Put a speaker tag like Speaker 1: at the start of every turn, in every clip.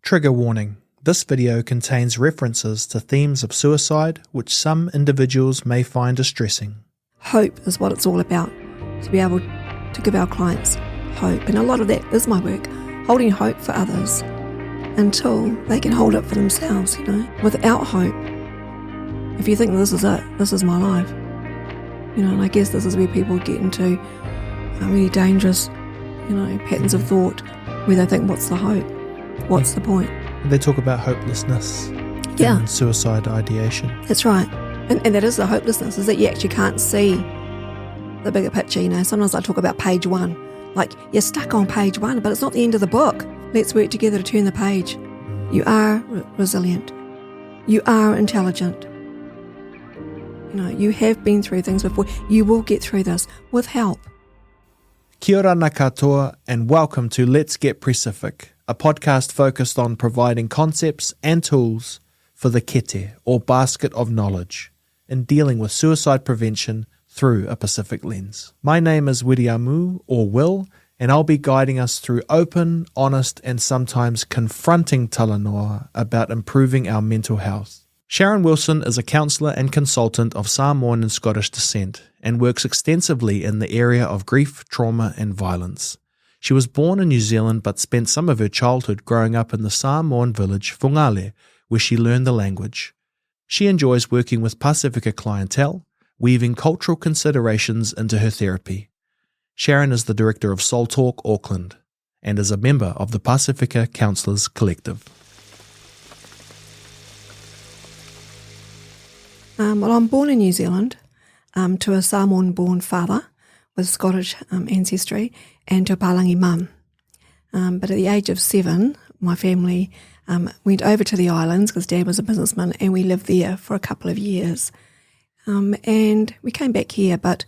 Speaker 1: Trigger warning. This video contains references to themes of suicide which some individuals may find distressing.
Speaker 2: Hope is what it's all about, to be able to give our clients hope. And a lot of that is my work, holding hope for others until they can hold it for themselves, Without hope, if you think this is it, this is my life, and I guess this is where people get into really dangerous, patterns of thought where they think, what's the hope? What's the point?
Speaker 1: They talk about hopelessness and suicide ideation. That's
Speaker 2: right. And that is the hopelessness, is that you actually can't see the bigger picture, Sometimes I talk about page one. Like, you're stuck on page one, but it's not the end of the book. Let's work together to turn the page. You are resilient. You are intelligent. You have been through things before. You will get through this with help.
Speaker 1: Kia ora na katoa, and welcome to Let's Get Pre-Sifik, a podcast focused on providing concepts and tools for the kete, or basket of knowledge, in dealing with suicide prevention through a Pacific lens. My name is Wiriamu, or Will, and I'll be guiding us through open, honest, and sometimes confronting talanoa about improving our mental health. Sharyn Wilson is a counsellor and consultant of Samoan and Scottish descent and works extensively in the area of grief, trauma, and violence. She was born in New Zealand but spent some of her childhood growing up in the Samoan village Fugalei, where she learned the language. She enjoys working with Pasifika clientele, weaving cultural considerations into her therapy. Sharyn is the director of Soul Talk Auckland and is a member of the Pasifika Counsellors Collective.
Speaker 2: Well, I'm born in New Zealand to a Samoan-born father with Scottish ancestry and to a Palangi mum. But at the age of 7, my family went over to the islands because Dad was a businessman, and we lived there for a couple of years. And we came back here, but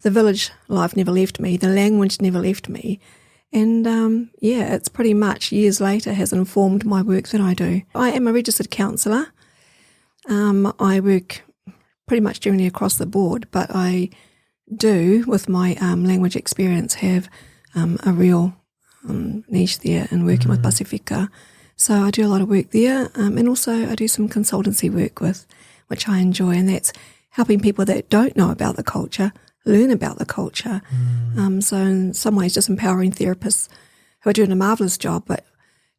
Speaker 2: the village life never left me, the language never left me. And it's pretty much years later has informed my work that I do. I am a registered counsellor. I work pretty much generally across the board, but I do, with my language experience, have a real niche there in working with Pasifika. So I do a lot of work there, and also I do some consultancy work which I enjoy, and that's helping people that don't know about the culture learn about the culture. So in some ways just empowering therapists who are doing a marvellous job but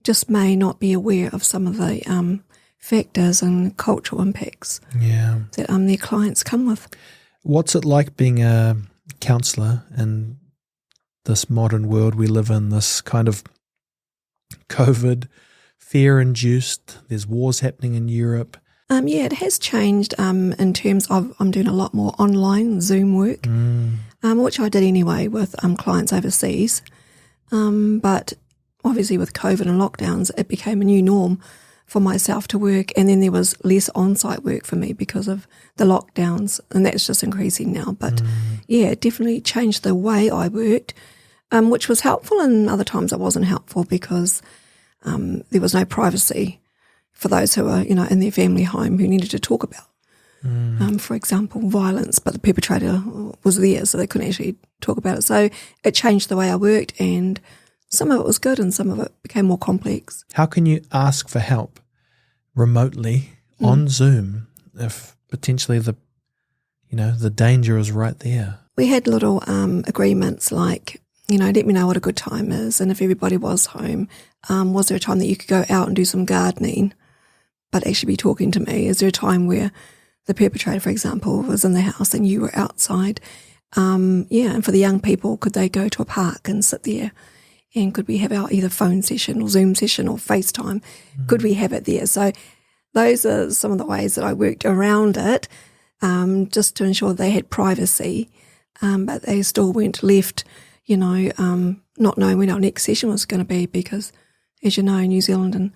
Speaker 2: just may not be aware of some of the factors and cultural impacts that their clients come with.
Speaker 1: What's it like being a counsellor in this modern world we live in, this kind of COVID, fear-induced, there's wars happening in Europe?
Speaker 2: It has changed in terms of I'm doing a lot more online Zoom work, which I did anyway with clients overseas. But obviously with COVID and lockdowns, it became a new norm for myself to work, and then there was less on-site work for me because of the lockdowns, and that's just increasing now. But it definitely changed the way I worked, which was helpful, and other times it wasn't helpful because there was no privacy for those who are, in their family home who needed to talk about, for example, violence, but the perpetrator was there, so they couldn't actually talk about it. So it changed the way I worked, and some of it was good and some of it became more complex.
Speaker 1: How can you ask for help remotely on Zoom if potentially the danger is right there?
Speaker 2: We had little agreements like, let me know what a good time is, and if everybody was home, was there a time that you could go out and do some gardening but actually be talking to me? Is there a time where the perpetrator, for example, was in the house and you were outside? And for the young people, could they go to a park and sit there? And could we have our either phone session or Zoom session or FaceTime? Could we have it there? So those are some of the ways that I worked around it, just to ensure they had privacy, but they still weren't left, not knowing when our next session was going to be because, as you know, New Zealand and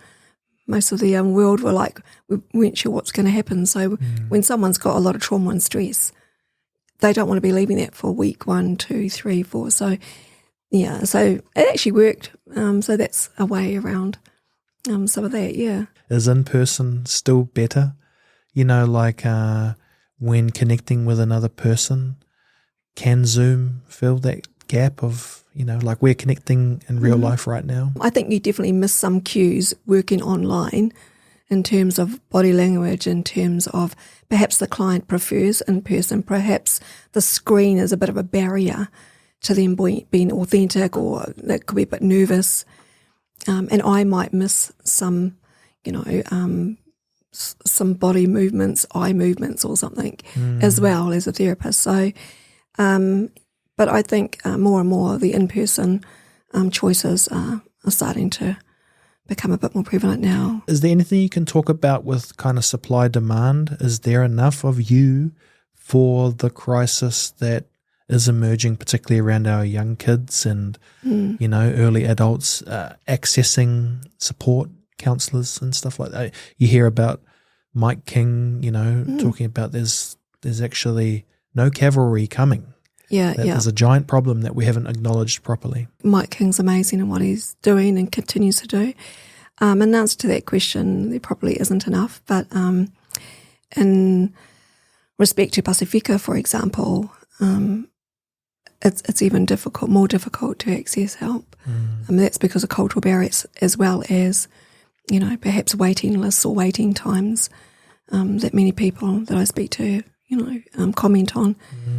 Speaker 2: most of the world were like, we weren't sure what's going to happen. So when someone's got a lot of trauma and stress, they don't want to be leaving that for week 1, 2, 3, 4. So so it actually worked. So that's a way around some of that,
Speaker 1: Is in-person still better? when connecting with another person, can Zoom fill that gap of, like we're connecting in real life right now?
Speaker 2: I think you definitely miss some cues working online in terms of body language, in terms of perhaps the client prefers in person, perhaps the screen is a bit of a barrier to them being authentic, or that could be a bit nervous. And I might miss some, some body movements, eye movements or something as well as a therapist. So, but I think more and more the in-person choices are starting to become a bit more prevalent now.
Speaker 1: Is there anything you can talk about with kind of supply demand? Is there enough of you for the crisis that is emerging, particularly around our young kids and, early adults accessing support, counsellors and stuff like that? You hear about Mike King, talking about there's actually no cavalry coming.
Speaker 2: Yeah.
Speaker 1: There's a giant problem that we haven't acknowledged properly.
Speaker 2: Mike King's amazing in what he's doing and continues to do. In answer to that question, there probably isn't enough. But in respect to Pasifika, for example, it's even more difficult to access help. That's because of cultural barriers, as well as, perhaps waiting lists or waiting times that many people that I speak to, comment on.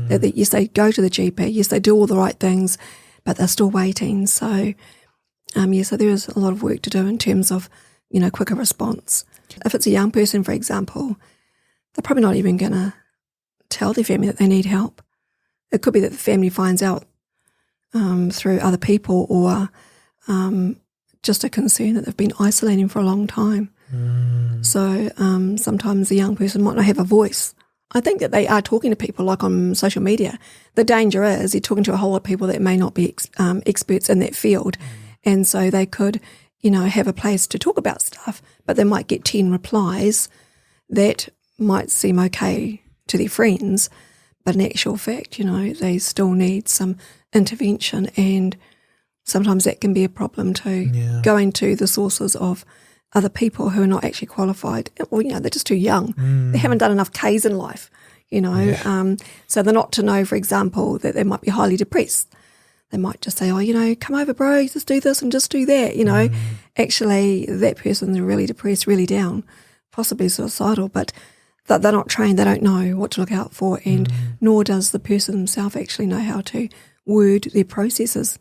Speaker 2: That yes, they go to the GP, yes, they do all the right things, but they're still waiting. So, so there is a lot of work to do in terms of, quicker response. If it's a young person, for example, they're probably not even going to tell their family that they need help. It could be that the family finds out through other people, or just a concern that they've been isolating for a long time. So sometimes the young person might not have a voice. I think that they are talking to people like on social media. The danger is they're talking to a whole lot of people that may not be experts in that field. And so they could, have a place to talk about stuff, but they might get 10 replies that might seem okay to their friends, but in actual fact, they still need some intervention, and sometimes that can be a problem too. Yeah. Going to the sources of other people who are not actually qualified, or, they're just too young. They haven't done enough Ks in life, so they're not to know, for example, that they might be highly depressed. They might just say, come over, bro, just do this and just do that, Actually, that person's really depressed, really down, possibly suicidal, but they're not trained, they don't know what to look out for, and nor does the person themselves actually know how to word their processes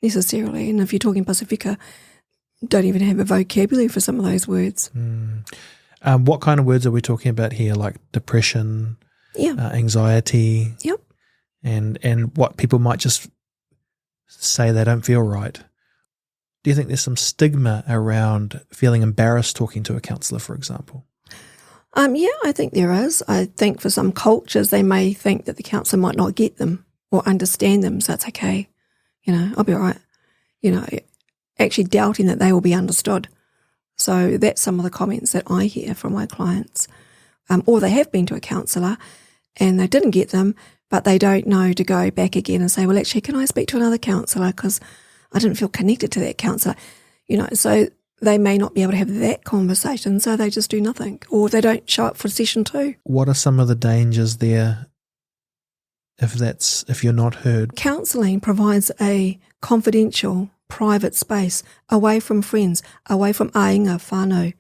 Speaker 2: necessarily. And if you're talking Pasifika, don't even have a vocabulary for some of those words.
Speaker 1: What kind of words are we talking about here? Like depression, anxiety, and what people might just say they don't feel right. Do you think there's some stigma around feeling embarrassed talking to a counsellor, for example? I think there is. I think for some cultures they may think that the counsellor might not get them or understand them, so it's okay. I'll be all right. Actually doubting that they will be understood. So that's some of the comments that I hear from my clients. Or they have been to a counsellor and they didn't get them, but they don't know to go back again and say, well, actually, can I speak to another counsellor because I didn't feel connected to that counsellor? So they may not be able to have that conversation, so they just do nothing, or they don't show up for session 2. What are some of the dangers there if you're not heard? Counselling provides a confidential, private space away from friends, away from ainga whānau.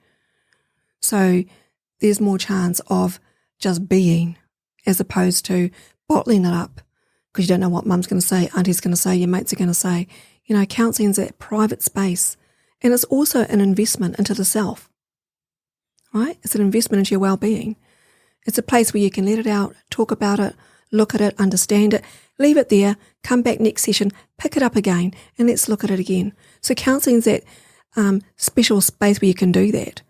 Speaker 1: So there's more chance of just being as opposed to bottling it up because you don't know what mum's going to say, auntie's going to say, your mates are going to say. Counselling is that private space, and it's also an investment into the self, right? It's an investment into your well-being. It's a place where you can let it out, talk about it, look at it, understand it, leave it there, come back next session, pick it up again, and let's look at it again. So counselling is that special space where you can do that,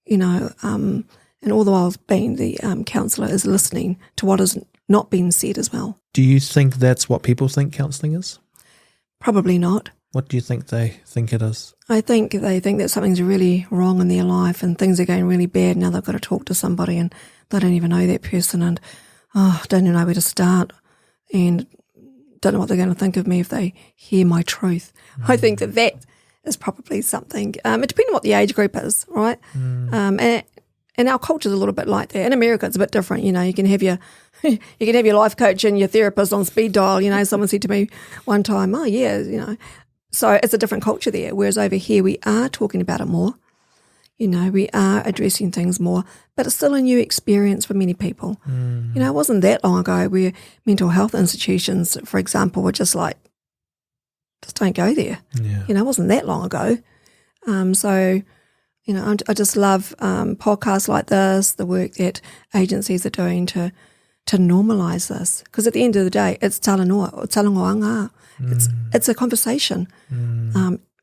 Speaker 1: and all the while being the counsellor is listening to what is not being said as well. Do you think that's what people think counselling is? Probably not. What do you think they think it is? I think they think that something's really wrong in their life and things are going really bad. Now they've got to talk to somebody and they don't even know that person and don't even know where to start and don't know what they're going to think of me if they hear my truth. I think that is probably something, it depends on what the age group is, right?
Speaker 2: And our culture's a little bit like that. In America, it's a bit different. You can have your life coach and your therapist on speed dial. Someone said to me one time, "Oh yeah," So it's a different culture there. Whereas over here, we are talking about it more. We are addressing things more, but it's still a new experience for many people. It wasn't that long ago where mental health institutions, for example, were just like, just don't go there.
Speaker 1: Yeah.
Speaker 2: It wasn't that long ago. So I just love podcasts like this, the work that agencies are doing to normalise this. Because at the end of the day, it's talangoanga. It's a conversation.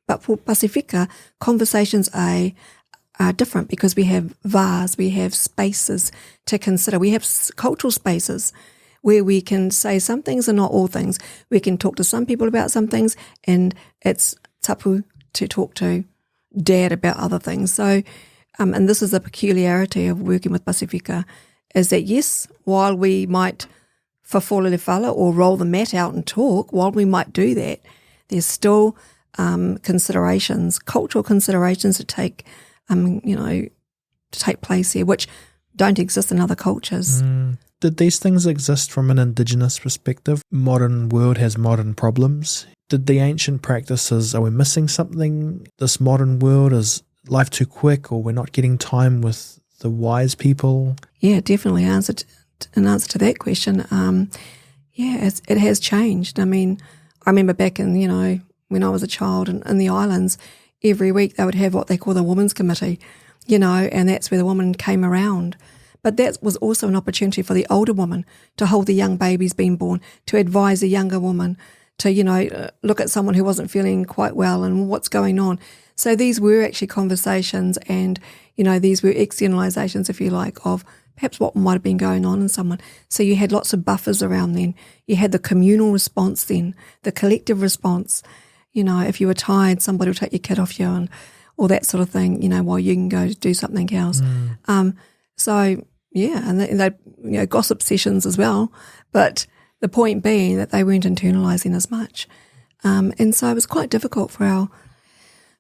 Speaker 2: But for Pasifika, conversations are different because we have VARs, we have spaces to consider. We have cultural spaces where we can say some things and not all things. We can talk to some people about some things, and it's tapu to talk to Dad about other things. So, and this is the peculiarity of working with Pasifika, is that yes, while we might whafole le whala or roll the mat out and talk, while we might do that, there's still considerations, cultural considerations to take place here, which don't exist in other cultures.
Speaker 1: Did these things exist from an Indigenous perspective? Modern world has modern problems. Did the ancient practices, are we missing something? This modern world, is life too quick, or we're not getting time with the wise people? Yeah,
Speaker 2: definitely. In answer to that question, it has changed. I mean, I remember back in, when I was a child in the islands, every week they would have what they call the Women's Committee, and that's where the woman came around. But that was also an opportunity for the older woman to hold the young babies being born, to advise the younger woman, to, look at someone who wasn't feeling quite well and what's going on. So these were actually conversations and, these were externalizations, if you like, of perhaps what might have been going on in someone. So you had lots of buffers around then. You had the communal response then, the collective response. If you were tired, somebody would take your kid off you and all that sort of thing, while you can go do something else. And they gossip sessions as well. But the point being that they weren't internalising as much. And so it was quite difficult for our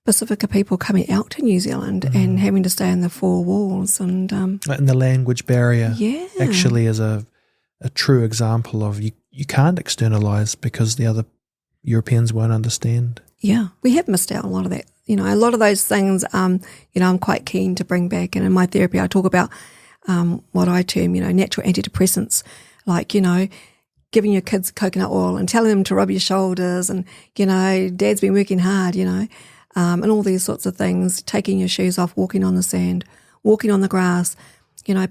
Speaker 2: Pasifika people coming out to New Zealand and having to stay in the four walls. And
Speaker 1: the language barrier actually is a true example of you can't externalise because the other Europeans won't understand.
Speaker 2: Yeah, we have missed out on a lot of that. A lot of those things, I'm quite keen to bring back. And in my therapy, I talk about what I term, natural antidepressants, like, giving your kids coconut oil and telling them to rub your shoulders and, Dad's been working hard, and all these sorts of things, taking your shoes off, walking on the sand, walking on the grass,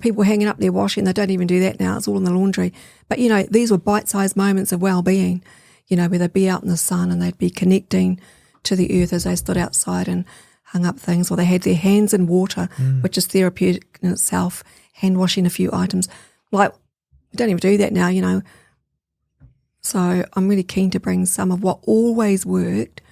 Speaker 2: people hanging up their washing. They don't even do that now. It's all in the laundry. But, these were bite-sized moments of well-being, where they'd be out in the sun and they'd be connecting to the earth as they stood outside and hung up things, or they had their hands in water, which is therapeutic in itself, hand washing a few items. Like, we don't even do that now, So I'm really keen to bring some of what always worked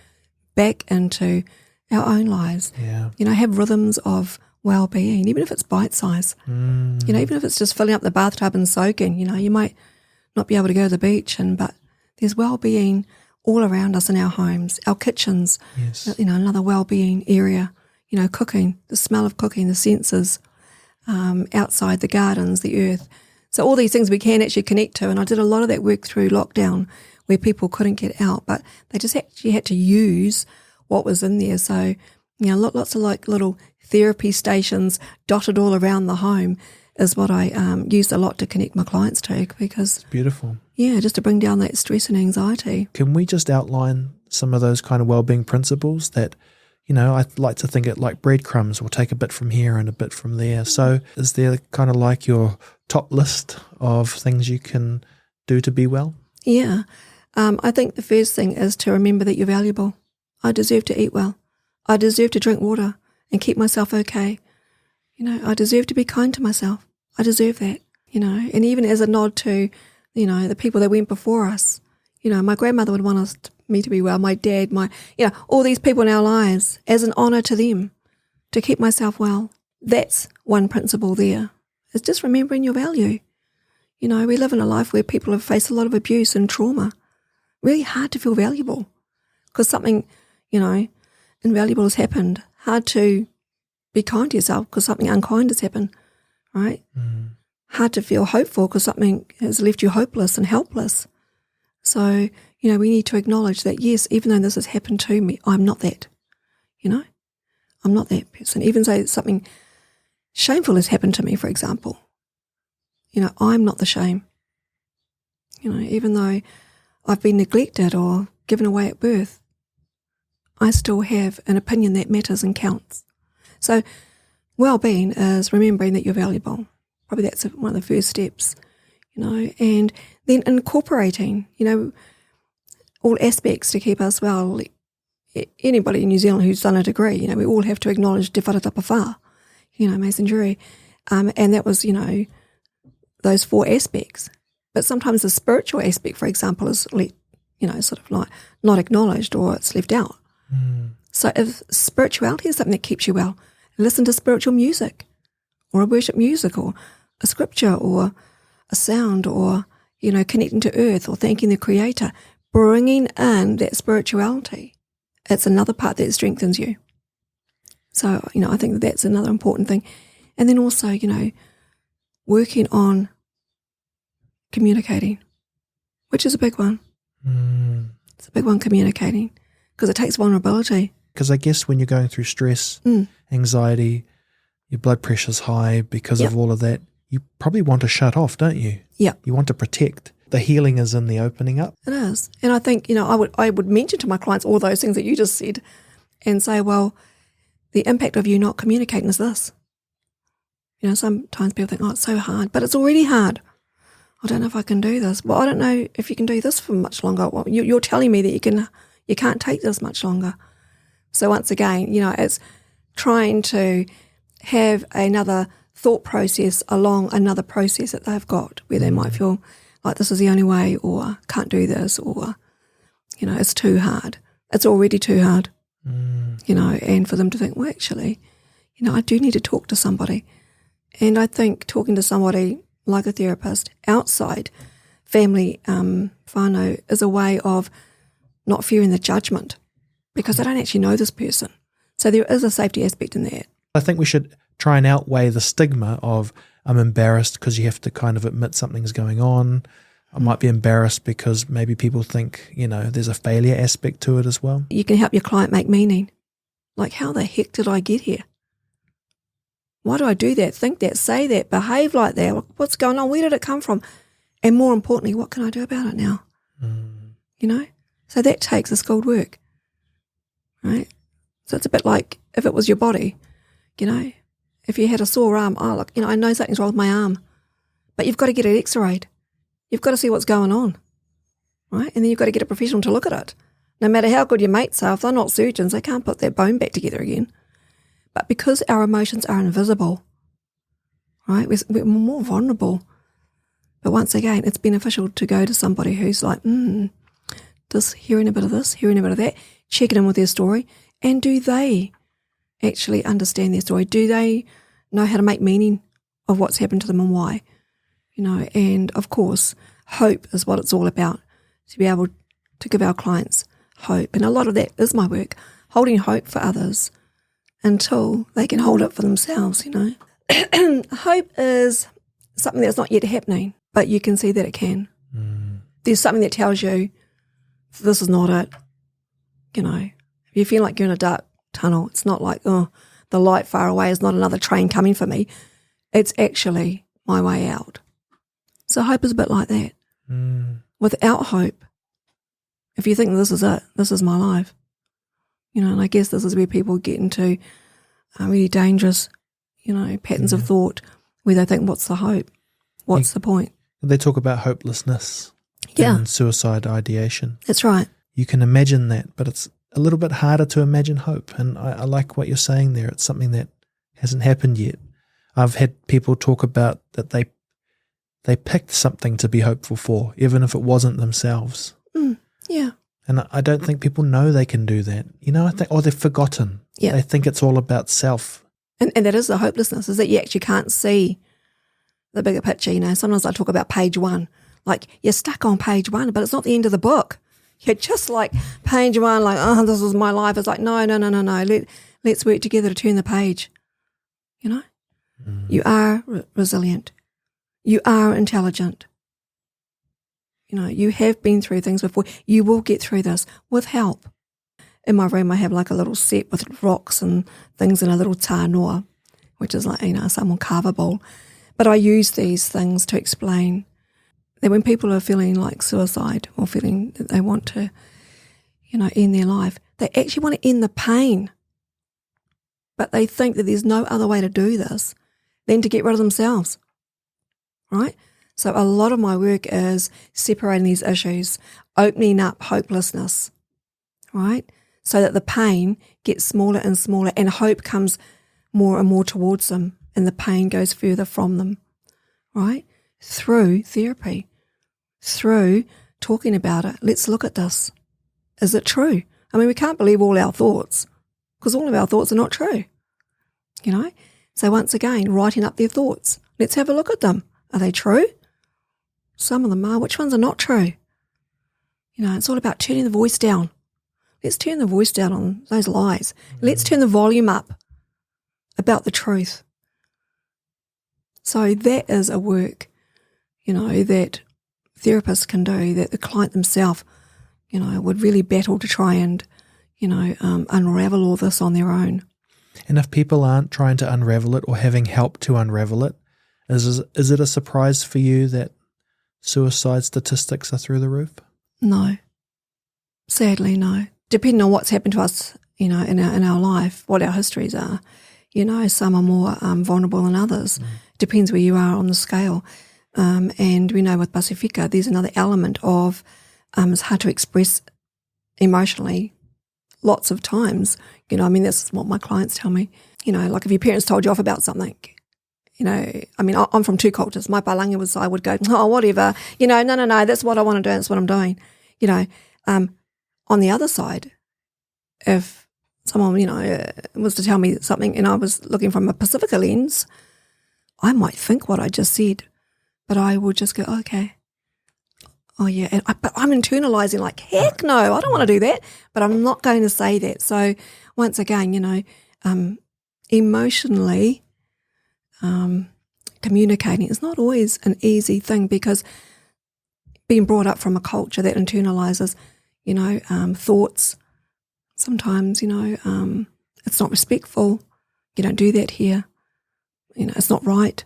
Speaker 2: back into our own lives.
Speaker 1: Yeah.
Speaker 2: Have rhythms of well-being, even if it's bite-size. Even if it's just filling up the bathtub and soaking, you might not be able to go to the beach, but there's well-being all around us in our homes, our kitchens, another well-being area, cooking, the smell of cooking, the senses, outside the gardens, the earth. So all these things we can actually connect to. And I did a lot of that work through lockdown where people couldn't get out, but they just actually had to use what was in there. So, lots of like little therapy stations dotted all around the home is what I used a lot to connect my clients to, because
Speaker 1: it's beautiful.
Speaker 2: Yeah, just to bring down that stress and anxiety.
Speaker 1: Can we just outline some of those kind of well-being principles that, I like to think it like breadcrumbs, we'll take a bit from here and a bit from there. So is there kind of like your top list of things you can do to be well?
Speaker 2: Yeah. I think the first thing is to remember that you're valuable. I deserve to eat well. I deserve to drink water and keep myself okay. I deserve to be kind to myself. I deserve that, and even as a nod to, the people that went before us. My grandmother would want me to be well, my dad, all these people in our lives, as an honour to them, to keep myself well. That's one principle there. It's just remembering your value. We live in a life where people have faced a lot of abuse and trauma. Really hard to feel valuable because something, invaluable has happened. Hard to be kind to yourself because something unkind has happened. right? Hard to feel hopeful because something has left you hopeless and helpless. So, we need to acknowledge that, yes, even though this has happened to me, I'm not that, I'm not that person. Even though something shameful has happened to me, for example, I'm not the shame. Even though I've been neglected or given away at birth, I still have an opinion that matters and counts. So well-being is remembering that you're valuable. Probably that's one of the first steps, and then incorporating, all aspects to keep us well. Anybody in New Zealand who's done a degree, we all have to acknowledge te wharatapa whā, masonry. And that was, those 4 aspects. But sometimes the spiritual aspect, for example, is, sort of like not acknowledged or it's left out. So if spirituality is something that keeps you well, listen to spiritual music or a worship music or a scripture or a sound or, connecting to earth or thanking the Creator, bringing in that spirituality. It's another part that strengthens you. So, I think that's another important thing. And then also, working on communicating, which is a big one. It's a big one, communicating, because it takes vulnerability.
Speaker 1: Because I guess when you're going through stress, anxiety, your blood pressure's high because of all of that, you probably want to shut off, don't you?
Speaker 2: Yeah.
Speaker 1: You want to protect. The healing is in the opening up.
Speaker 2: It is. And I think, I would mention to my clients all those things that you just said and say, well, the impact of you not communicating is this. Sometimes people think, it's so hard, but it's already hard. I don't know if I can do this. Well, I don't know if you can do this for much longer. Well, you're telling me that you can't take this much longer. So once again, it's trying to have another thought process along another process that they've got where they might feel like this is the only way or can't do this or, it's too hard. It's already too hard, and for them to think, well, actually, I do need to talk to somebody. And I think talking to somebody like a therapist outside family whānau is a way of not fearing the judgment because I don't actually know this person. So there is a safety aspect in that.
Speaker 1: I think we should try and outweigh the stigma of I'm embarrassed because you have to kind of admit something's going on. I might be embarrassed because maybe people think, there's a failure aspect to it as well.
Speaker 2: You can help your client make meaning. Like, how the heck did I get here? Why do I do that, think that, say that, behave like that? What's going on? Where did it come from? And more importantly, what can I do about it now? So that takes a skilled work, right? So it's a bit like if it was your body, if you had a sore arm, I know something's wrong with my arm, but you've got to get it x-rayed. You've got to see what's going on, right? And then you've got to get a professional to look at it. No matter how good your mates are, if they're not surgeons, they can't put that bone back together again. But because our emotions are invisible, right, we're more vulnerable. But once again, it's beneficial to go to somebody who's like, hearing a bit of this, hearing a bit of that, checking in with their story. And do they actually understand their story? Do they know how to make meaning of what's happened to them and why? And of course, hope is what it's all about, to be able to give our clients hope. And a lot of that is my work, holding hope for others until they can hold it for themselves, Hope is something that's not yet happening, but you can see that it can. There's something that tells you this is not it. If you feel like you're in a dark tunnel, it's not like, the light far away is not another train coming for me. It's actually my way out. So hope is a bit like that. Without hope, if you think this is it, this is my life, and I guess this is where people get into really dangerous, patterns of thought where they think, what's the hope? What's the point?
Speaker 1: They talk about hopelessness and suicide ideation.
Speaker 2: That's right.
Speaker 1: You can imagine that, but it's a little bit harder to imagine hope. And I like what you're saying there. It's something that hasn't happened yet. I've had people talk about that they picked something to be hopeful for, even if it wasn't themselves.
Speaker 2: Yeah.
Speaker 1: And I don't think people know they can do that. I think, they've forgotten.
Speaker 2: Yeah.
Speaker 1: They think it's all about self.
Speaker 2: And that is the hopelessness, is that you actually can't see the bigger picture. Sometimes I talk about page 1. Like, you're stuck on page 1, but it's not the end of the book. You're just like page 1, like, this is my life. It's like, no. Let's work together to turn the page, You are resilient. You are intelligent. You have been through things before. You will get through this with help. In my room, I have like a little set with rocks and things and a little tānoa, which is like, a Samoan carver bowl. But I use these things to explain that when people are feeling like suicide or feeling that they want to, end their life, they actually want to end the pain. But they think that there's no other way to do this than to get rid of themselves, right? So a lot of my work is separating these issues, opening up hopelessness, right? So that the pain gets smaller and smaller and hope comes more and more towards them and the pain goes further from them, right? Through therapy, through talking about it. Let's look at this. Is it true? I mean, we can't believe all our thoughts because all of our thoughts are not true, So once again, writing up their thoughts. Let's have a look at them. Are they true? Some of them are. Which ones are not true? It's all about turning the voice down. Let's turn the voice down on those lies. Let's turn the volume up about the truth. So that is a work, that therapists can do, that the client themselves, would really battle to try and, unravel all this on their own.
Speaker 1: And if people aren't trying to unravel it or having help to unravel it, is it a surprise for you that suicide statistics are through the roof?
Speaker 2: No. Sadly, no. Depending on what's happened to us, in our life, what our histories are, some are more vulnerable than others. Depends where you are on the scale. And we know with Pasifika, there's another element of it's hard to express emotionally lots of times. That's what my clients tell me. Like if your parents told you off about something, I'm from two cultures. My palangi was, I would go, oh, whatever, no, that's what I want to do, that's what I'm doing. On the other side, if someone, was to tell me something and I was looking from a Pasifika lens, I might think what I just said, but I would just go, okay. Oh, yeah, but I'm internalizing like, heck no, I don't want to do that, but I'm not going to say that. So once again, emotionally communicating is not always an easy thing because being brought up from a culture that internalizes, thoughts, sometimes, it's not respectful, you don't do that here, it's not right.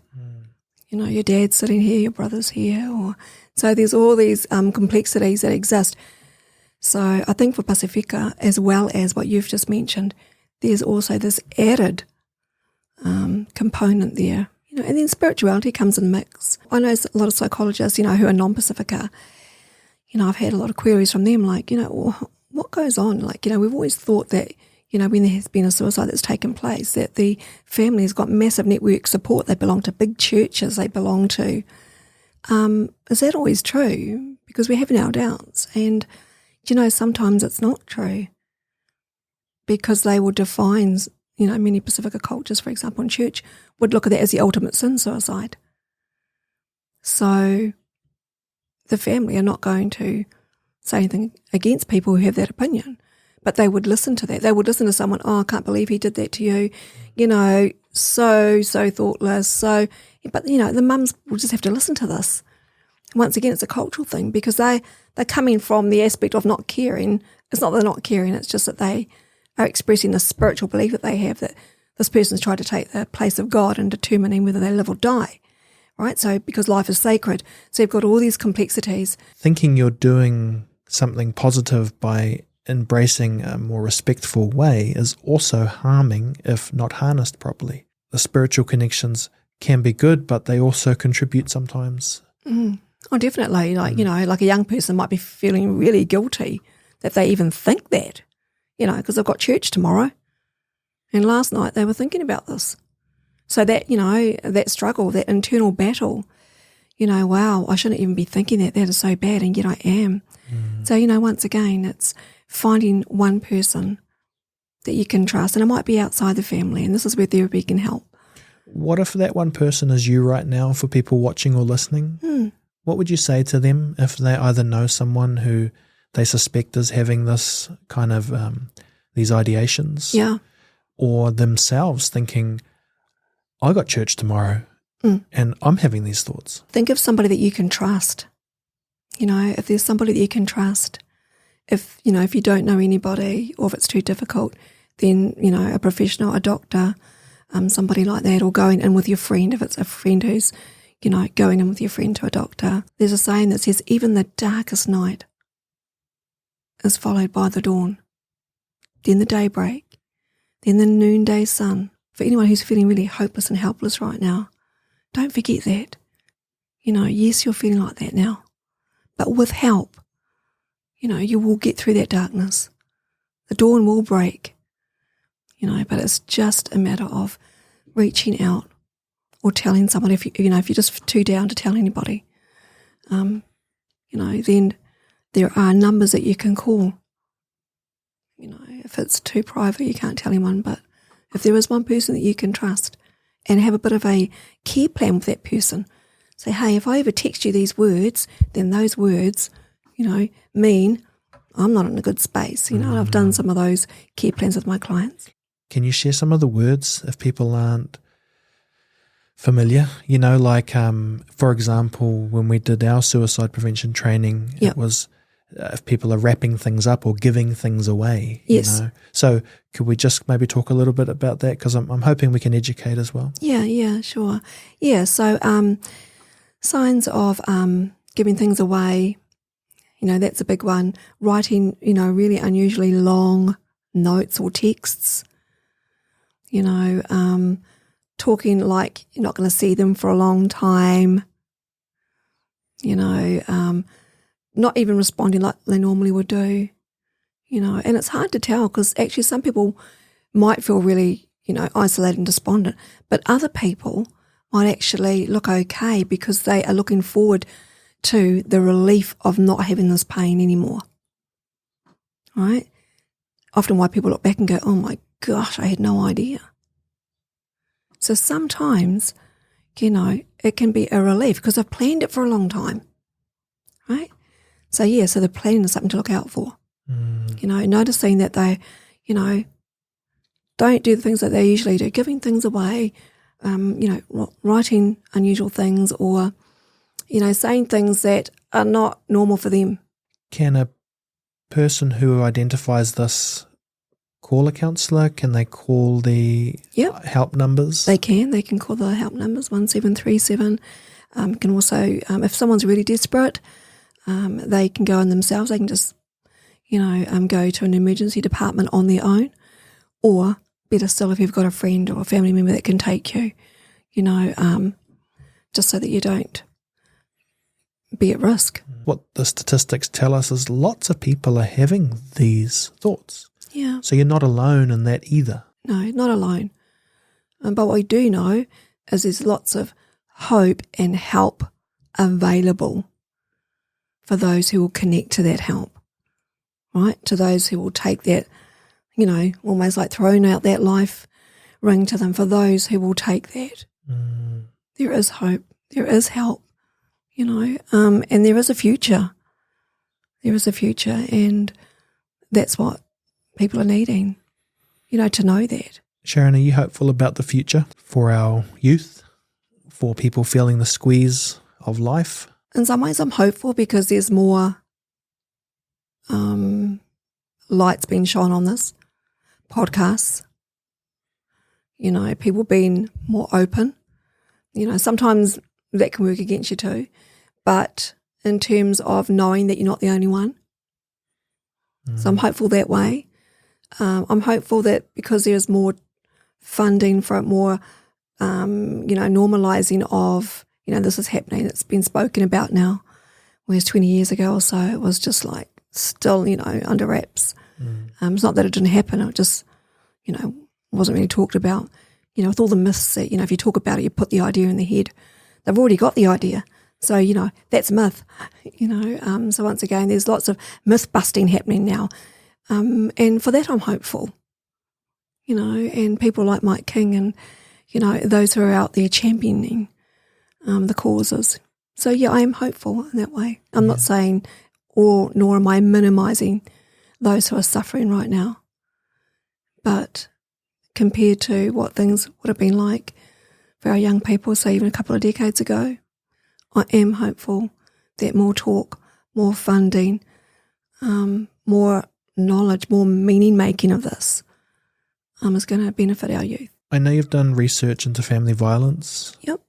Speaker 2: Your dad's sitting here, your brother's here, so there's all these complexities that exist. So I think for Pasifika, as well as what you've just mentioned, there's also this added component there, and then spirituality comes in mix. I know a lot of psychologists, who are non-Pasifika, I've had a lot of queries from them, like, what goes on? Like, we've always thought that, when there has been a suicide that's taken place, that the family's got massive network support. They belong to big churches. They belong to. Is that always true? Because we're having our doubts. And, sometimes it's not true because they will define, many Pasifika cultures, for example, in church, would look at that as the ultimate sin, suicide. So the family are not going to say anything against people who have that opinion. But they would listen to that. They would listen to someone, oh, I can't believe he did that to you, so thoughtless. So, but, the mums will just have to listen to this. Once again, it's a cultural thing because they're coming from the aspect of not caring. It's not that they're not caring, it's just that they are expressing the spiritual belief that they have that this person's tried to take the place of God and determining whether they live or die, right? So because life is sacred. So you've got all these complexities.
Speaker 1: Thinking you're doing something positive by embracing a more respectful way is also harming if not harnessed properly. The spiritual connections can be good, but they also contribute sometimes.
Speaker 2: Oh, definitely. Like, like a young person might be feeling really guilty that they even think that, because they've got church tomorrow. And last night they were thinking about this. So that, that struggle, that internal battle, wow, I shouldn't even be thinking that. That is so bad, and yet I am. So, once again, it's finding one person that you can trust, and it might be outside the family, and this is where therapy can help.
Speaker 1: What if that one person is you right now for people watching or listening? What would you say to them if they either know someone who they suspect is having this kind of these ideations,
Speaker 2: yeah,
Speaker 1: or themselves thinking, I got church tomorrow and I'm having these thoughts.
Speaker 2: Think of somebody that you can trust. If there's somebody that you can trust, if you don't know anybody or if it's too difficult, then, a professional, a doctor, somebody like that, or going in with your friend, if it's a friend who's, going in with your friend to a doctor. There's a saying that says, even the darkest night is followed by the dawn, then the daybreak, then the noonday sun. For anyone who's feeling really hopeless and helpless right now, don't forget that. Yes, you're feeling like that now, but with help, you will get through that darkness. The dawn will break, but it's just a matter of reaching out or telling someone. If you're just too down to tell anybody, then there are numbers that you can call. If it's too private, you can't tell anyone, but if there is one person that you can trust and have a bit of a care plan with that person, say, hey, if I ever text you these words, then those words, mean I'm not in a good space. I've done some of those care plans with my clients.
Speaker 1: Can you share some of the words if people aren't familiar? For example, when we did our suicide prevention training, It was if people are wrapping things up or giving things away.
Speaker 2: Yes.
Speaker 1: So could we just maybe talk a little bit about that? Because I'm hoping we can educate as well.
Speaker 2: Yeah, sure. Yeah, so signs of giving things away, that's a big one. Writing, really unusually long notes or texts. Talking like you're not going to see them for a long time. Not even responding like they normally would do. And it's hard to tell because actually some people might feel really, isolated and despondent, but other people might actually look okay because they are looking forward to the relief of not having this pain anymore. Right? Often why people look back and go, oh my gosh, I had no idea. So sometimes, it can be a relief because I've planned it for a long time. Right? So so the planning is something to look out for. Noticing that they, don't do the things that they usually do, giving things away, writing unusual things or, saying things that are not normal for them.
Speaker 1: Can a person who identifies this call a counsellor? Can they call the help numbers?
Speaker 2: They can call the help numbers, 1737. Can also, if someone's really desperate, they can go in themselves. They can just, go to an emergency department on their own, or better still, if you've got a friend or a family member that can take you, just so that you don't be at risk.
Speaker 1: What the statistics tell us is lots of people are having these thoughts.
Speaker 2: Yeah.
Speaker 1: So you're not alone in that either.
Speaker 2: No, not alone. But what we do know is there's lots of hope and help available for those who will connect to that help, right? To those who will take that, almost like throwing out that life ring to them. For those who will take that, there is hope, there is help, and there is a future. There is a future, and that's what people are needing, to know that.
Speaker 1: Sharyn, are you hopeful about the future for our youth, for people feeling the squeeze of life?
Speaker 2: In some ways I'm hopeful because there's more lights being shone on this. Podcasts, people being more open. Sometimes that can work against you too. But in terms of knowing that you're not the only one. So I'm hopeful that way. I'm hopeful that because there's more funding for more, normalising of, this is happening. It's been spoken about now, whereas 20 years ago or so it was just like still, under wraps. It's not that it didn't happen. It just, wasn't really talked about. With all the myths that, if you talk about it, you put the idea in the head. They've already got the idea. So, that's myth, So once again, there's lots of myth busting happening now. And for that I'm hopeful, and people like Mike King and, those who are out there championing the causes. So, I am hopeful in that way. I'm not saying nor am I minimising those who are suffering right now. But compared to what things would have been like for our young people, so even a couple of decades ago. I am hopeful that more talk, more funding, more knowledge, more meaning-making of this is going to benefit our youth.
Speaker 1: I know you've done research into family violence.
Speaker 2: Yep.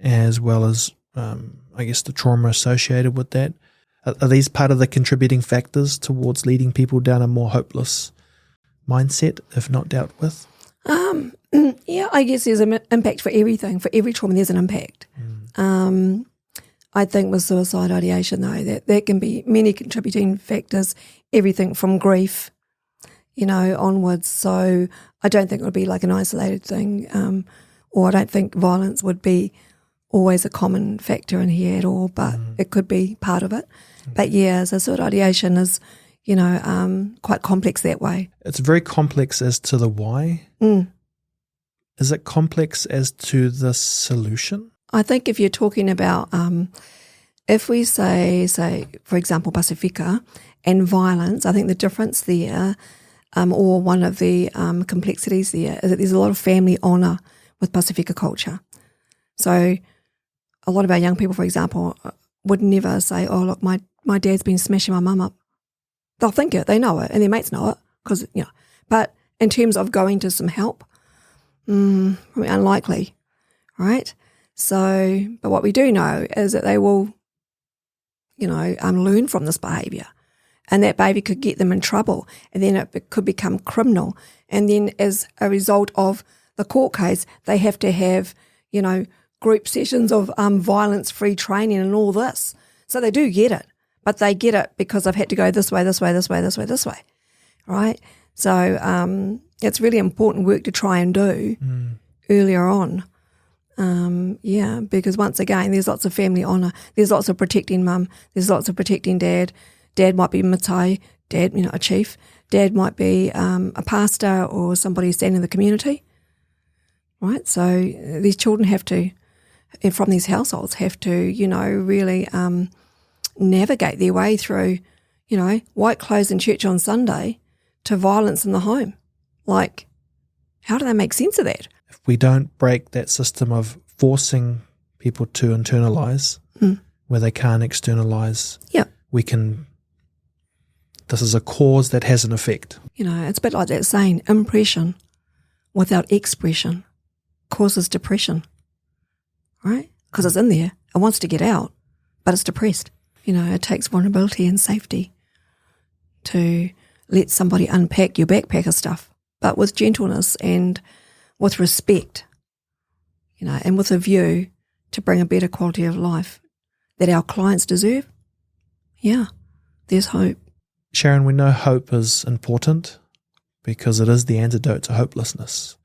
Speaker 1: As well as, I guess, the trauma associated with that. Are these part of the contributing factors towards leading people down a more hopeless mindset, if not dealt with?
Speaker 2: Yeah, I guess there's an impact for everything. For every trauma, there's an impact. I think with suicide ideation, though, that can be many contributing factors, everything from grief, onwards. So I don't think it would be like an isolated thing, or I don't think violence would be always a common factor in here at all, but it could be part of it. But yeah, so suicide ideation is, quite complex that way.
Speaker 1: It's very complex as to the why. Is it complex as to the solution?
Speaker 2: I think if you're talking about, if we say, for example, Pasifika and violence, I think the difference there, or one of the complexities there, is that there's a lot of family honour with Pasifika culture. So a lot of our young people, for example, would never say, oh, look, my dad's been smashing my mum up. They'll think it, they know it, and their mates know it, because, but in terms of going to some help, probably unlikely, right? So, but what we do know is that they will, learn from this behaviour, and that behaviour could get them in trouble, and then it could become criminal, and then as a result of the court case, they have to have, group sessions of violence-free training and all this. So they do get it, but they get it because they've had to go this way, this way, this way, this way, this way, right? So it's really important work to try and do earlier on. Because once again, there's lots of family honour. There's lots of protecting mum. There's lots of protecting dad. Dad might be matai, dad, a chief. Dad might be a pastor or somebody standing in the community, right? So these children have to, from these households, have to, really navigate their way through, white clothes in church on Sunday to violence in the home. Like, how do they make sense of that?
Speaker 1: If we don't break that system of forcing people to internalise where they can't externalise, this is a cause that has an effect.
Speaker 2: It's a bit like that saying, impression without expression causes depression, right? Because it's in there, it wants to get out, but it's depressed. It takes vulnerability and safety to let somebody unpack your backpack of stuff, but with gentleness and with respect, and with a view to bring a better quality of life that our clients deserve. Yeah, there's hope.
Speaker 1: Sharyn, we know hope is important because it is the antidote to hopelessness.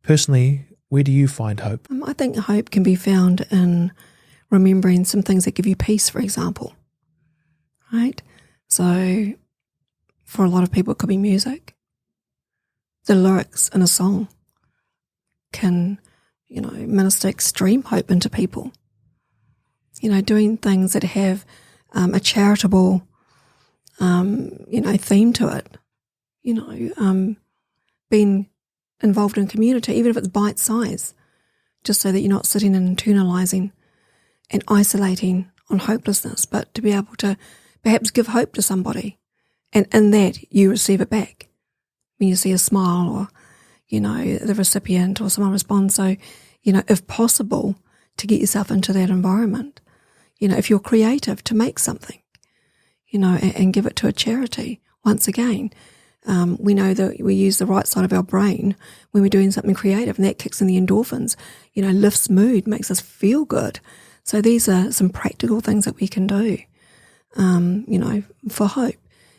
Speaker 1: Personally, where do you find hope?
Speaker 2: I think hope can be found in remembering some things that give you peace, for example, right? So for a lot of people, it could be music. The lyrics in a song can, minister extreme hope into people. Doing things that have a charitable, theme to it. Being involved in community, even if it's bite size, just so that you're not sitting and internalising and isolating on hopelessness, but to be able to perhaps give hope to somebody, and in that you receive it back when you see a smile or, the recipient or someone responds. So, if possible, to get yourself into that environment, if you're creative, to make something, and give it to a charity. Once again, we know that we use the right side of our brain when we're doing something creative, and that kicks in the endorphins, lifts mood, makes us feel good. So these are some practical things that we can do, for hope.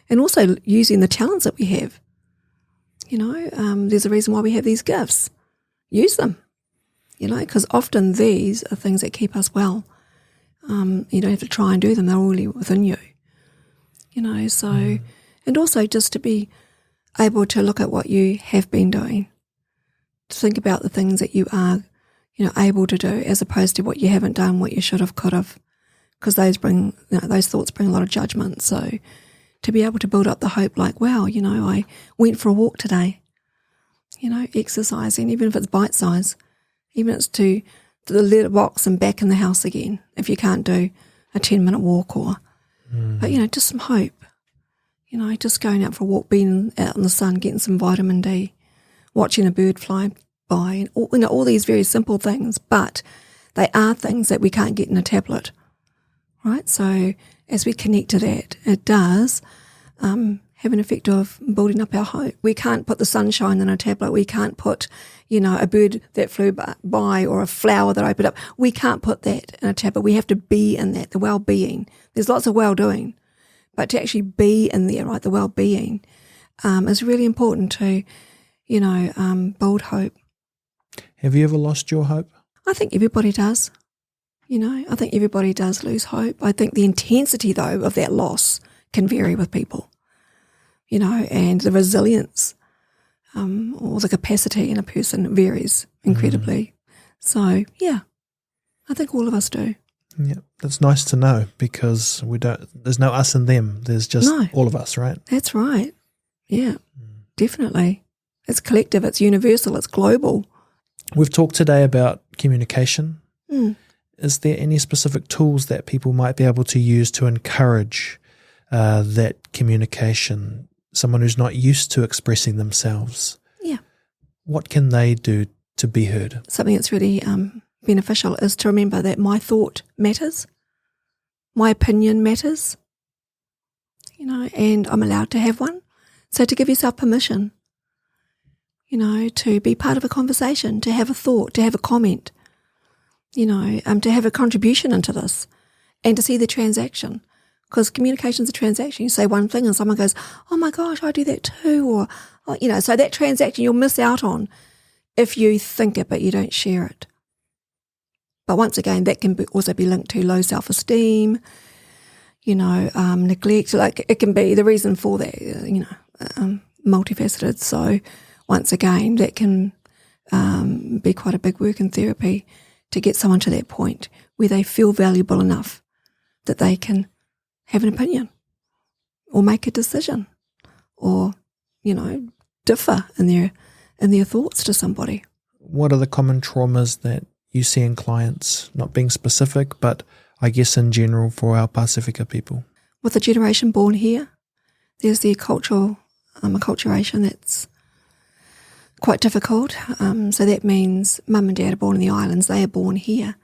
Speaker 2: And also using the talents that we have. There's a reason why we have these gifts. Use them, because often these are things that keep us well. You don't have to try and do them. They're already within you, and also just to be able to look at what you have been doing, to think about the things that you are, able to do, as opposed to what you haven't done, what you should have, could have, because those thoughts bring a lot of judgment. So to be able to build up the hope, like, wow, I went for a walk today, exercising, even if it's bite size, Even it's to the letterbox and back in the house again if you can't do a 10-minute walk but, just some hope. Just going out for a walk, being out in the sun, getting some vitamin D, watching a bird fly by, and all these very simple things, but they are things that we can't get in a tablet, right? So as we connect to that, it does have an effect of building up our hope. We can't put the sunshine in a tablet. We can't put, a bird that flew by or a flower that opened up. We can't put that in a tablet. We have to be in that, the well-being. There's lots of well-doing, but to actually be in there, right, the well-being is really important to, build hope.
Speaker 1: Have you ever lost your hope?
Speaker 2: I think everybody does. I think everybody does lose hope. I think the intensity, though, of that loss can vary with people, and the resilience or the capacity in a person varies incredibly. So, yeah, I think all of us do.
Speaker 1: Yeah, that's nice to know because there's no us and them. There's just all of us, right?
Speaker 2: That's right. Yeah, definitely. It's collective, it's universal, it's global.
Speaker 1: We've talked today about communication. Is there any specific tools that people might be able to use to encourage that communication? Someone who's not used to expressing themselves. Yeah. What can they do to be heard? Something that's really beneficial is to remember that my thought matters, my opinion matters, and I'm allowed to have one. So to give yourself permission, to be part of a conversation, to have a thought, to have a comment, to have a contribution into this and to see the transaction. Because communication is a transaction. You say one thing and someone goes, oh my gosh, I do that too. Or so that transaction you'll miss out on if you think it but you don't share it. But once again, that can also be linked to low self-esteem, neglect. Like it can be the reason for that, multifaceted. So once again, that can be quite a big work in therapy to get someone to that point where they feel valuable enough that they can have an opinion or make a decision or, differ in their thoughts to somebody. What are the common traumas that you see in clients, not being specific, but I guess in general for our Pasifika people? With the generation born here, there's the acculturation that's quite difficult. So that means mum and dad are born in the islands, they are born here,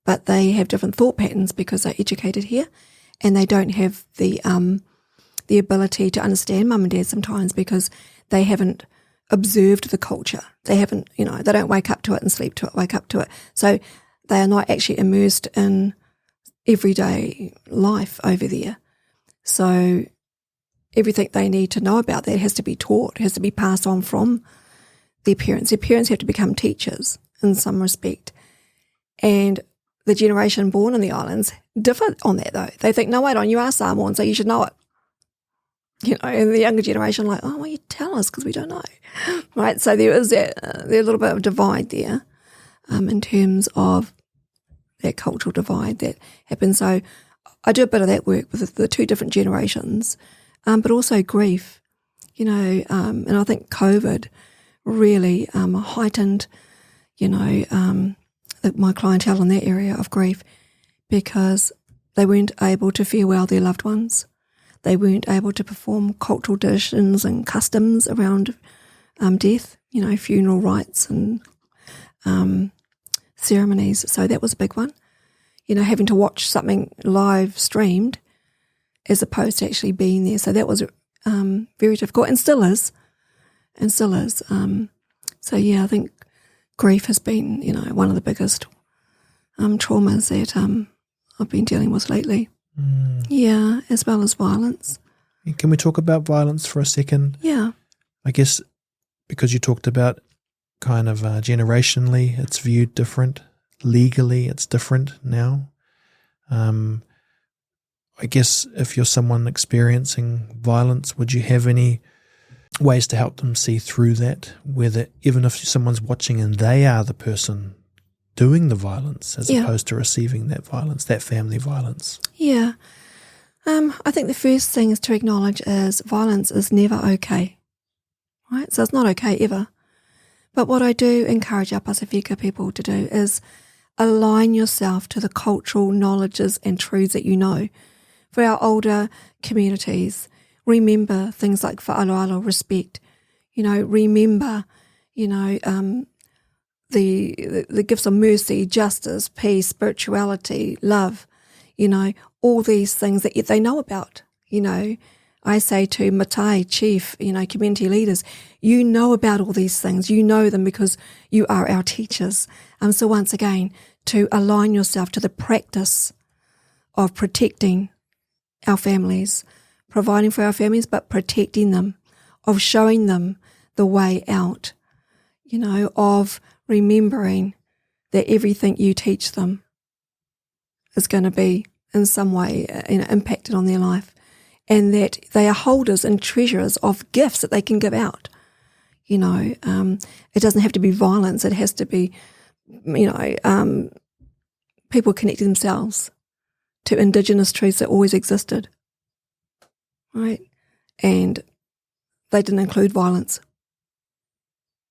Speaker 1: but they have different thought patterns because they're educated here. And they don't have the ability to understand mum and dad sometimes because they haven't observed the culture. They haven't, they don't wake up to it and sleep to it, wake up to it. So they are not actually immersed in everyday life over there. So everything they need to know about that has to be taught, has to be passed on from their parents. Their parents have to become teachers in some respect. And the generation born in the islands differ on that though. They think, no, wait on, you are Samoan, so you should know it. And the younger generation like, oh, well, you tell us because we don't know. Right, so there is there's a little bit of divide there in terms of that cultural divide that happens. So I do a bit of that work with the two different generations, but also grief, and I think COVID really heightened, my clientele in that area of grief because they weren't able to farewell their loved ones. They weren't able to perform cultural traditions and customs around death, funeral rites and ceremonies. So that was a big one. Having to watch something live streamed as opposed to actually being there. So that was very difficult and still is. So yeah, I think grief has been, one of the biggest traumas that I've been dealing with lately. Yeah, as well as violence. Can we talk about violence for a second? Yeah. I guess because you talked about kind of generationally, it's viewed different. Legally, it's different now. I guess if you're someone experiencing violence, would you have any ways to help them see through that? Whether even if someone's watching and they are the person doing the violence as opposed to receiving that violence, that family violence. Yeah. I think the first thing is to acknowledge is violence is never okay, right? So it's not okay ever.
Speaker 2: But what I do encourage our Pasifika people to do is align yourself to the cultural knowledges and truths that you know. For our older communities, remember things like whaaaloalo, respect. Remember, the gifts of mercy, justice, peace, spirituality, love, all these things that they know about. I say to Matai, chief, community leaders, you know about all these things. You know them because you are our teachers. So once again, to align yourself to the practice of protecting our families, providing for our families, but protecting them, of showing them the way out, of remembering that everything you teach them is going to be in some way impacted on their life, and that they are holders and treasurers of gifts that they can give out. It doesn't have to be violence. It has to be, people connecting themselves to Indigenous truths that always existed, right? And they didn't include violence.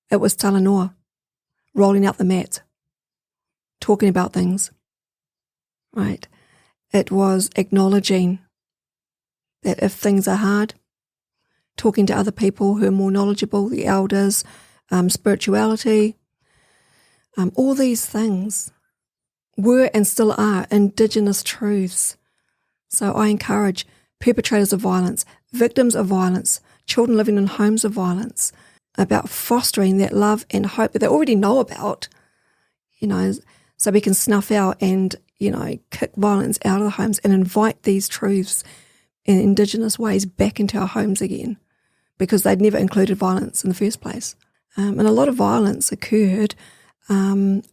Speaker 2: It was talanoa, rolling out the mat, talking about things, right? It was acknowledging that if things are hard, talking to other people who are more knowledgeable, the elders, spirituality, all these things were and still are Indigenous truths. So I encourage perpetrators of violence, victims of violence, children living in homes of violence, about fostering that love and hope that they already know about, so we can snuff out and, kick violence out of the homes and invite these truths in Indigenous ways back into our homes again, because they'd never included violence in the first place. And a lot of violence occurred in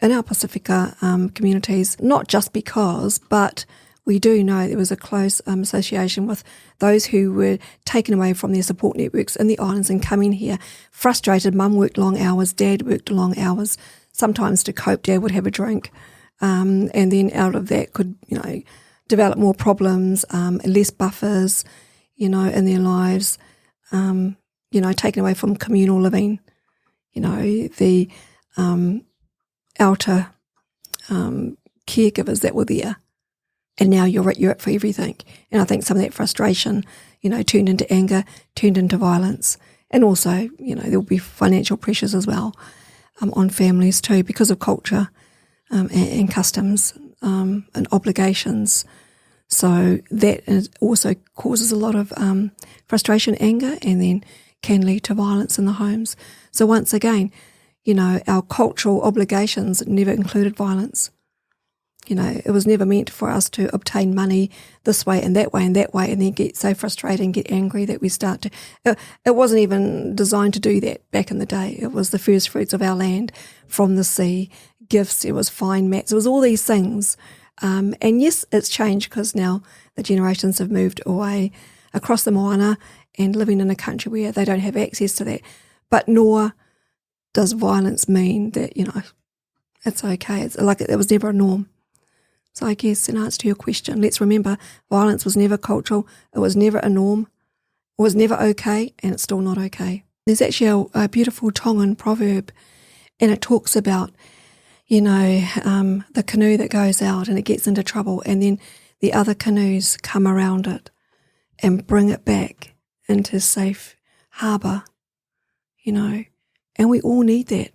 Speaker 2: our Pasifika communities, not just because, but we do know there was a close association with those who were taken away from their support networks in the islands and coming here frustrated. Mum worked long hours, dad worked long hours. Sometimes to cope, dad would have a drink, and then out of that could, develop more problems, less buffers, in their lives, taken away from communal living, the outer caregivers that were there. And now you're up for everything. And I think some of that frustration, turned into anger, turned into violence. And also, there'll be financial pressures as well on families too, because of culture and customs and obligations. So that also causes a lot of frustration, anger, and then can lead to violence in the homes. So once again, our cultural obligations never included violence. It was never meant for us to obtain money this way and that way and that way and then get so frustrated and get angry that we start to... It wasn't even designed to do that back in the day. It was the first fruits of our land from the sea, gifts, it was fine mats, it was all these things. And yes, it's changed because now the generations have moved away across the moana and living in a country where they don't have access to that. But nor does violence mean that, it's okay. It's like it was never a norm. So I guess in answer to your question, let's remember violence was never cultural, it was never a norm, it was never okay, and it's still not okay. There's actually a beautiful Tongan proverb, and it talks about, the canoe that goes out and it gets into trouble, and then the other canoes come around it and bring it back into safe harbour, and we all need that.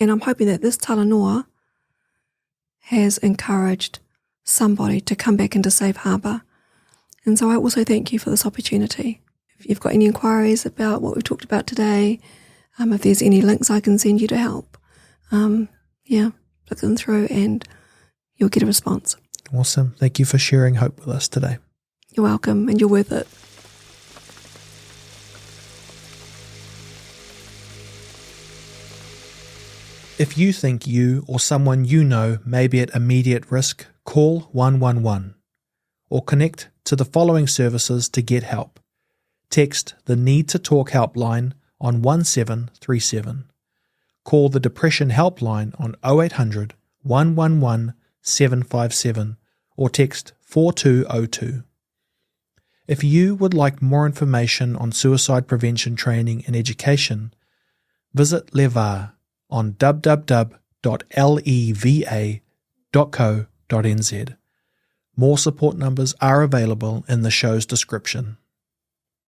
Speaker 2: And I'm hoping that this talanoa has encouraged somebody to come back into safe harbour. And so I also thank you for this opportunity. If you've got any inquiries about what we've talked about today, if there's any links I can send you to help, look them through and you'll get a response.
Speaker 1: Awesome. Thank you for sharing hope with us today.
Speaker 2: You're welcome, and you're worth it.
Speaker 1: If you think you or someone you know may be at immediate risk, call 111 or connect to the following services to get help. Text the Need to Talk Helpline on 1737. Call the Depression Helpline on 0800 111 757 or text 4202. If you would like more information on suicide prevention training and education, visit Leva on www.leva.co.nz. More support numbers are available in the show's description.